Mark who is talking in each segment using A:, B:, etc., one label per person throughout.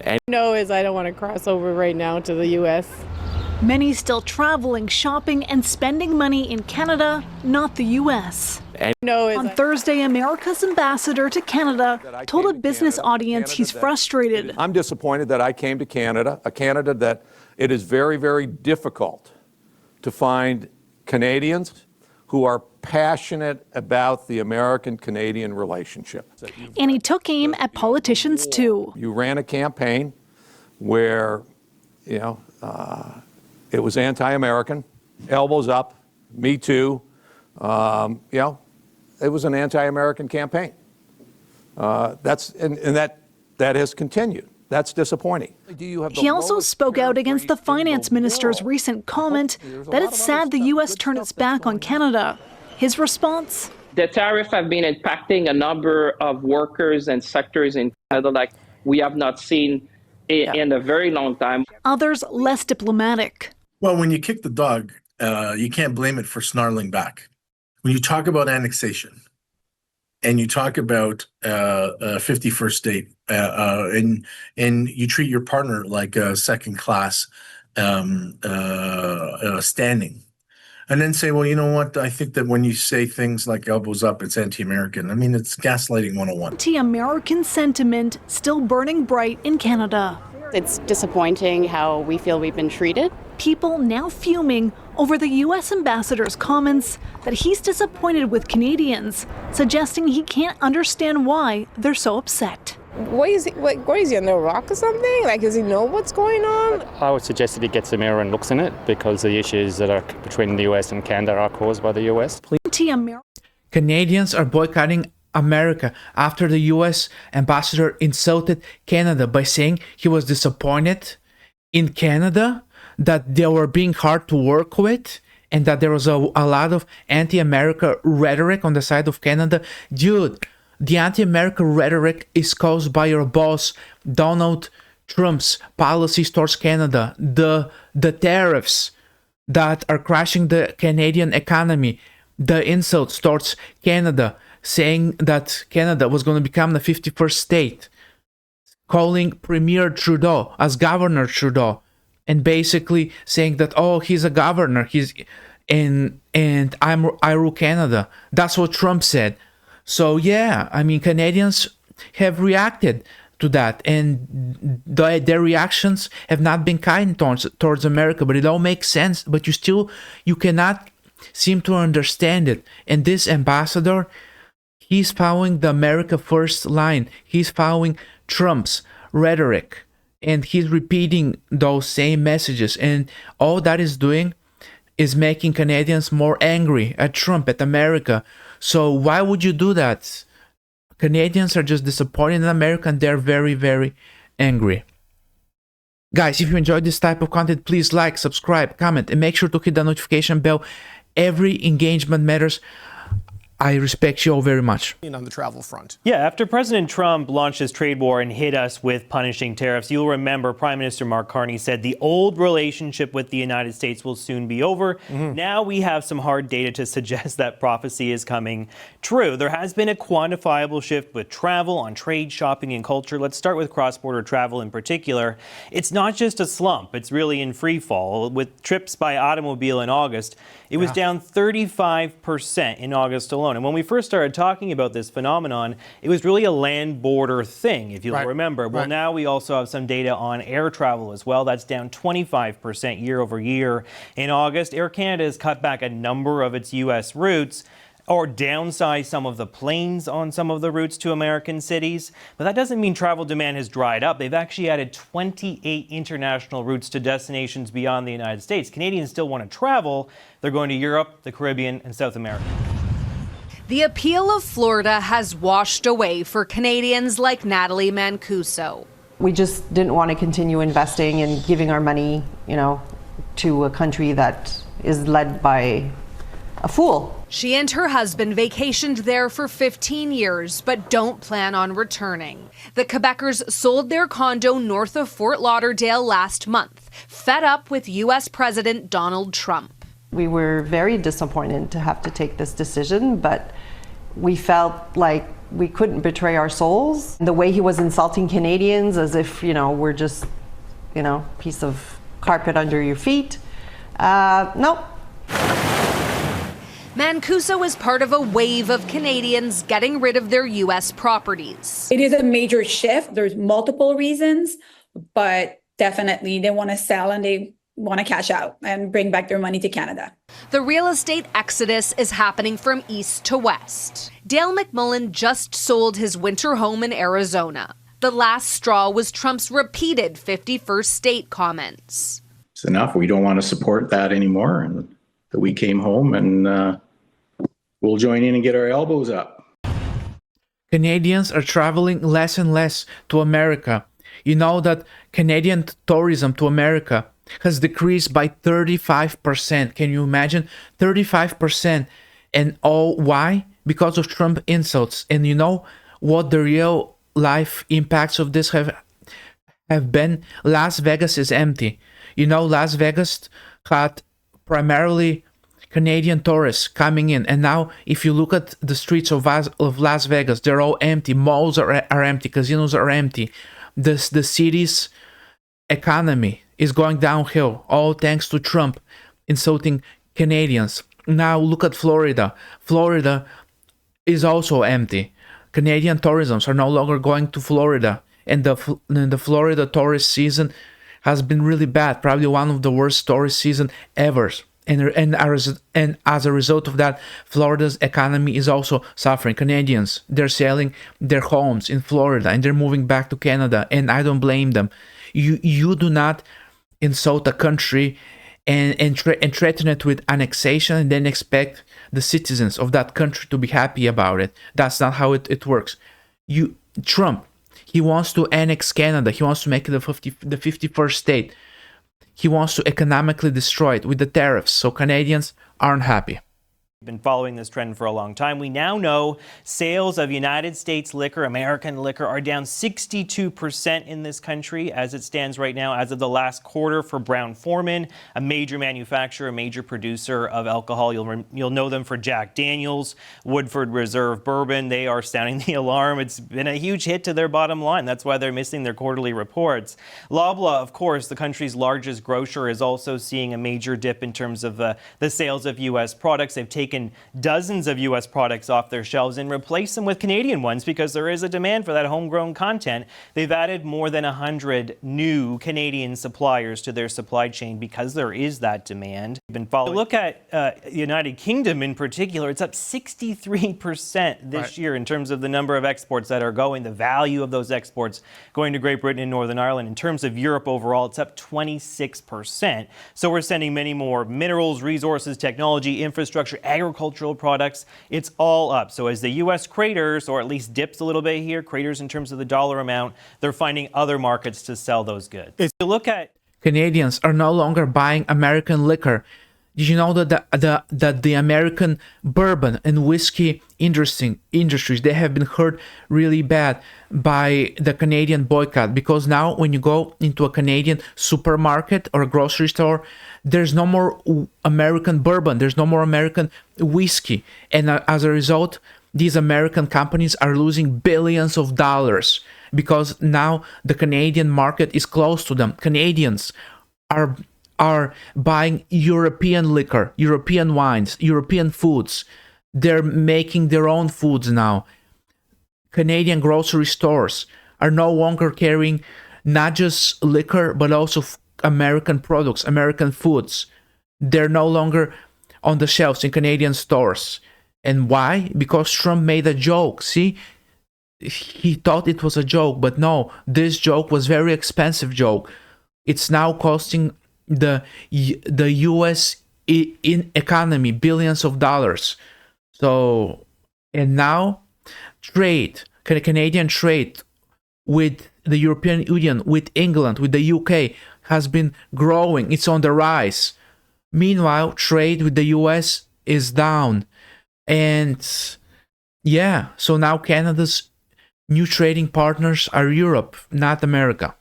A: And no is I don't want to cross over right now to the U.S.
B: Many still traveling, shopping, and spending money in Canada, not the U.S. On Thursday, America's ambassador to Canada told a business audience he's frustrated.
C: I'm disappointed that I came to Canada, a Canada that it is very, very difficult to find Canadians who are passionate about the American-Canadian relationship.
B: And he took aim at politicians, too.
C: You ran a campaign where, it was anti-American, elbows up, me too. It was an anti-American campaign. That has continued. That's disappointing.
B: He also spoke out against the finance minister's recent comment that it's sad the U.S. turned its back on Canada. His response?
D: The tariffs have been impacting a number of workers and sectors in Canada like we have not seen in a very long time.
B: Others less diplomatic.
E: Well, when you kick the dog, you can't blame it for snarling back. When you talk about annexation and you talk about 51st state and you treat your partner like a second class standing, and then say, well, you know what? I think that when you say things like elbows up, it's anti-American. I mean, it's gaslighting 101.
B: Anti-American sentiment still burning bright in Canada.
A: It's disappointing how we feel we've been treated.
B: People now fuming over the U.S. ambassador's comments that he's disappointed with Canadians, suggesting he can't understand why they're so upset.
F: What is he on the rock or something? Like, does he know what's going on?
G: I would suggest that he gets a mirror and looks in it, because the issues that are between the US and Canada are caused by the US.
H: Canadians are boycotting America after the US ambassador insulted Canada by saying he was disappointed in Canada, that they were being hard to work with, and that there was a lot of anti-America rhetoric on the side of Canada. Dude, the anti-America rhetoric is caused by your boss, Donald Trump's policies towards Canada, the tariffs that are crashing the Canadian economy, the insults towards Canada, saying that Canada was going to become the 51st state, calling Premier Trudeau as Governor Trudeau, and basically saying that, oh, he's a governor, and I rule Canada. That's what Trump said. So yeah, I mean, Canadians have reacted to that, and their reactions have not been kind towards America, but it all makes sense. But you cannot seem to understand it. And this ambassador, he's following the America First line. He's following Trump's rhetoric, and he's repeating those same messages. And all that is doing is making Canadians more angry at Trump, at America. So why would you do that? Canadians are just disappointed in America, and they're very, very angry. Guys, if you enjoyed this type of content, please like, subscribe, comment, and make sure to hit the notification bell. Every engagement matters. I respect you all very much.
I: On the travel front.
J: Yeah, after President Trump launched his trade war and hit us with punishing tariffs, you'll remember Prime Minister Mark Carney said the old relationship with the United States will soon be over. Now we have some hard data to suggest that prophecy is coming true. There has been a quantifiable shift with travel, on trade, shopping, and culture. Let's start with cross-border travel in particular. It's not just a slump. It's really in free fall. With trips by automobile in August, it was down 35% in August alone. And when we first started talking about this phenomenon, it was really a land border thing, if you'll remember. Well, now we also have some data on air travel as well. That's down 25% year over year. In August, Air Canada has cut back a number of its U.S. routes, or downsize some of the planes on some of the routes to American cities. But that doesn't mean travel demand has dried up. They've actually added 28 international routes to destinations beyond the United States. Canadians still want to travel. They're going to Europe, the Caribbean, and South America.
K: The appeal of Florida has washed away for Canadians like Natalie Mancuso.
L: We just didn't want to continue investing and giving our money, to a country that is led by a fool.
K: She and her husband vacationed there for 15 years, but don't plan on returning. The Quebecers sold their condo north of Fort Lauderdale last month, fed up with U.S. President Donald Trump.
L: We were very disappointed to have to take this decision, but we felt like we couldn't betray our souls. The way he was insulting Canadians as if, we're just, piece of carpet under your feet. Nope.
K: Mancuso is part of a wave of Canadians getting rid of their U.S. properties.
I: It is a major shift. There's multiple reasons, but definitely they want to sell and they want to cash out and bring back their money to Canada.
K: The real estate exodus is happening from east to west. Dale McMullen just sold his winter home in Arizona. The last straw was Trump's repeated 51st state comments.
M: It's enough. We don't want to support that anymore. And that we came home and we'll join in and get our elbows up.
H: Canadians are traveling less and less to America. You know that Canadian tourism to America has decreased by 35%. Can you imagine? 35%. And all why? Because of Trump insults. And you know what the real life impacts of this have been? Las Vegas is empty. Las Vegas had primarily Canadian tourists coming in. And now if you look at the streets of Las Vegas, they're all empty. Malls are empty. Casinos are empty. The city's economy is going downhill, all thanks to Trump insulting Canadians. Now look at Florida. Florida is also empty. Canadian tourisms are no longer going to Florida. And the Florida tourist season has been really bad, probably one of the worst tourist season ever. And as a result of that, Florida's economy is also suffering. Canadians, they're selling their homes in Florida and they're moving back to Canada, and I don't blame them. You do not insult a country and threaten it with annexation and then expect the citizens of that country to be happy about it. That's not how it works. Trump, he wants to annex Canada. He wants to make it the 51st state. He wants to economically destroy it with the tariffs, so Canadians aren't happy.
J: We've been following this trend for a long time. We now know sales of United States liquor, American liquor, are down 62% in this country as it stands right now, as of the last quarter for Brown-Forman, a major manufacturer, a major producer of alcohol. You'll know them for Jack Daniels, Woodford Reserve Bourbon. They are sounding the alarm. It's been a huge hit to their bottom line. That's why they're missing their quarterly reports. Loblaw, of course, the country's largest grocer, is also seeing a major dip in terms of the sales of U.S. products. They've taken dozens of U.S. products off their shelves and replaced them with Canadian ones because there is a demand for that homegrown content. They've added more than 100 new Canadian suppliers to their supply chain because there is that demand. Look at the United Kingdom in particular. It's up 63% this year in terms of the number of exports that are going, the value of those exports going to Great Britain and Northern Ireland. In terms of Europe overall, it's up 26%. So we're sending many more minerals, resources, technology, infrastructure, agricultural products. It's all up. So as the U.S. craters, or at least dips a little bit here, craters in terms of the dollar amount, they're finding other markets to sell those goods. If you look at
H: Canadians are no longer buying American liquor. Did you know that the American bourbon and whiskey industries, they have been hurt really bad by the Canadian boycott? Because now when you go into a Canadian supermarket or a grocery store, there's no more American bourbon, there's no more American whiskey. And as a result, these American companies are losing billions of dollars because now the Canadian market is close to them. Canadians are buying European liquor, European wines, European foods. They're making their own foods now. Canadian grocery stores are no longer carrying not just liquor, but also American products, American foods. They're no longer on the shelves in Canadian stores. And why? Because Trump made a joke. See, he thought it was a joke, but no, this joke was very expensive joke. It's now costing the U.S. in economy billions of dollars. So, and now Canadian trade with the European Union, with England, with the UK has been growing. It's on the rise. Meanwhile, trade with the US is down. And yeah, so now Canada's new trading partners are Europe, not America.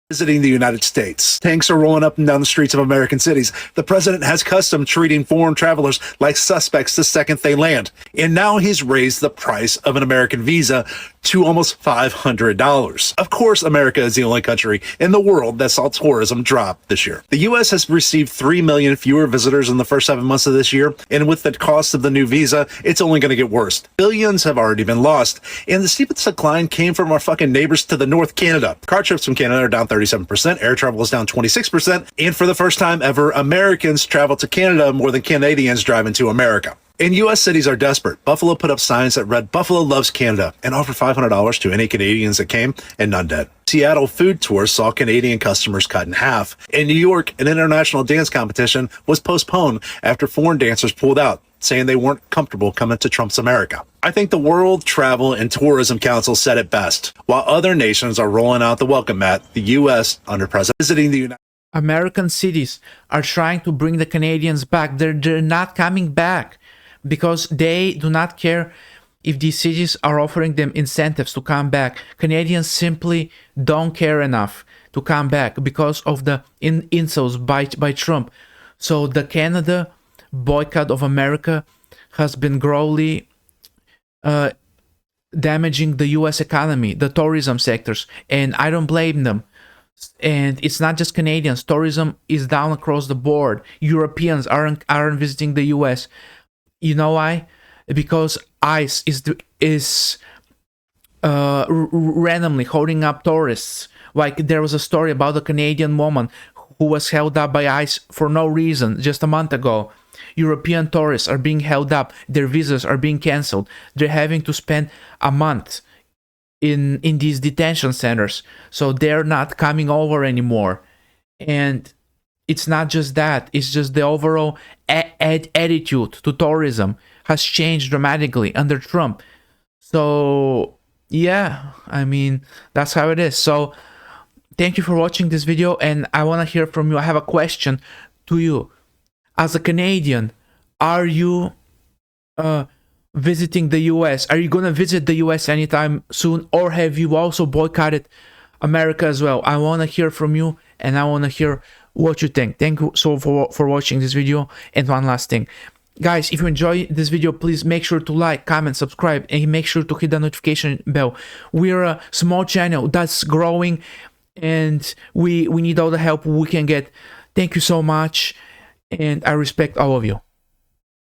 N: Visiting the United States. Tanks are rolling up and down the streets of American cities. The president has custom treating foreign travelers like suspects the second they land. And now he's raised the price of an American visa to almost $500. Of course, America is the only country in the world that saw tourism drop this year. The U.S. has received 3 million fewer visitors in the first 7 months of this year. And with the cost of the new visa, it's only going to get worse. Billions have already been lost. And the steepest decline came from our fucking neighbors to the north, Canada. Car trips from Canada are down 37%. Air travel is down 26%. And for the first time ever, Americans travel to Canada more than Canadians drive into America. And U.S. cities are desperate. Buffalo put up signs that read, "Buffalo loves Canada," and offered $500 to any Canadians that came, and none did. Seattle food tours saw Canadian customers cut in half. In New York, an international dance competition was postponed after foreign dancers pulled out, saying they weren't comfortable coming to Trump's America. I think the World Travel and Tourism Council said it best. While other nations are rolling out the welcome mat, the U.S. under President visiting the United
H: American cities are trying to bring the Canadians back. They're not coming back because they do not care if these cities are offering them incentives to come back. Canadians simply don't care enough to come back because of the insults by Trump. So the Canada boycott of America has been grossly damaging the U.S. economy, the tourism sectors, and I don't blame them. And it's not just Canadians. Tourism is down across the board. Europeans aren't visiting the U.S. You know why? Because ICE is randomly holding up tourists. Like there was a story about a Canadian woman who was held up by ICE for no reason just a month ago. European tourists are being held up. Their visas are being cancelled. They're having to spend a month in these detention centers. So they're not coming over anymore. And it's not just that. It's just the overall attitude to tourism has changed dramatically under Trump. So yeah, I mean, that's how it is. So thank you for watching this video, and I want to hear from you. I have a question to you. As a Canadian, are you visiting the US? Are you going to visit the US anytime soon, or have you also boycotted America as well? I want to hear from you, and I want to hear what you think. Thank you so for watching this video. And one last thing, guys, if you enjoy this video, please make sure to like, comment, subscribe, and make sure to hit the notification bell. We're a small channel that's growing, and we need all the help we can get. Thank you so much, and I respect all of you.